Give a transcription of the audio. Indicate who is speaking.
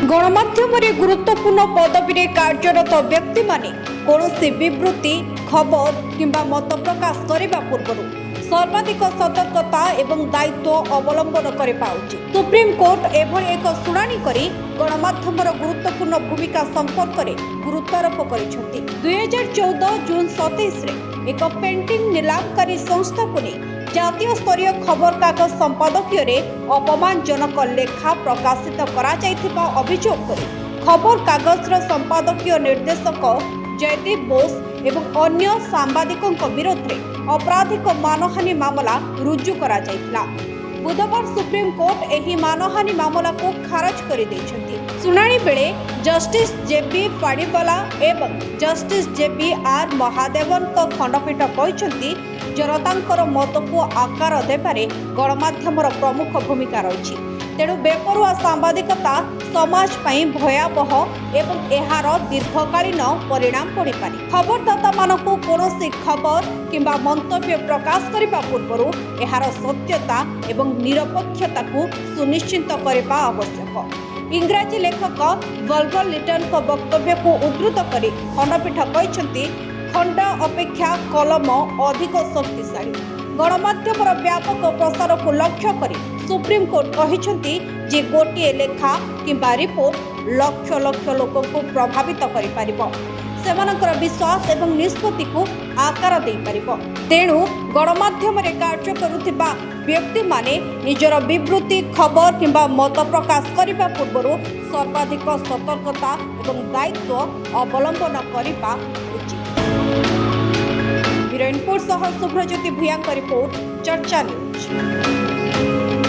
Speaker 1: गणमाध्यमरे गुरुत्वपूर्ण पदवी कार्यरत व्यक्ति माने कौनसी विवृत्ति खबर किंबा मत प्रकाश करने पूर्व सर्वाधिक सतर्कता एवं दायित्व अवलंबन करने उचित। सुप्रीम कोर्ट एभली एक शुणाणी करी गणमाध्यमर गुरुत्वपूर्ण भूमिका संपर्क में गुरुत्वारोप करिसेंति। 2014 जून 27 रे एक पेंटिंग निलामकारी संस्था को नहीं जातीय स्तरीय खबर कागज संपादकीय अपमानजनक लेखा प्रकाशित करा जायथिबा अभियोग करे खबर कागजर संपादकीय निर्देशक जयदीप बोस एवं अन्य सांबादिकों विरोध में आपराधिक मानहानि मामला रुजु करा जायथिला। बुधवार सुप्रीम कोर्ट एही मानहानि मामला को खारज कर दैछंती। सुनानी बेले जस्टिस जेपी पाड़ीवाला एवं जस्टिस जेपी आर महादेवन को खंडपीठ कहते जनता मत को आकार देबारे गणमाध्यमर प्रमुख भूमिका रही। तेणु बेपरुआ सांबादिकता समाज पई भयावह एवं एहार दीर्घकालीन परिणाम पड़ पारे। खबरदाता मानकु कोनोसी खबर किंबा मंतव्य प्रकाश करने पूर्व एहार सत्यता एवं निरपेक्षता को सुनिश्चित करने आवश्यक। इंग्राजी लेखक वल्वर लिटन को वक्तव्य को उद्धृत कर खंडपीठ कहते खंड अपेक्षा कलम अधिक शक्तिशाली। गणमाध्यमर व्यापक प्रसार को लक्ष्य कर सुप्रीम कोर्ट कहते जे गोटे लेखा किंबा रिपोर्ट लक्ष लक्ष लोक को प्रभावित कर विश्वास एवं निष्पत्ति को आकार दे पारिबो। तेणु गणमाध्यम कार्य करुथिबा व्यक्ति माने निजर विवृत्ति खबर किंबा मत प्रकाश करने पूर्व सर्वाधिक सतर्कता एवं दायित्व अवलंबन करने उचित। बिरनपुर सह शुभ्रज्योति भूया रिपोर्ट चर्चा न्यूज।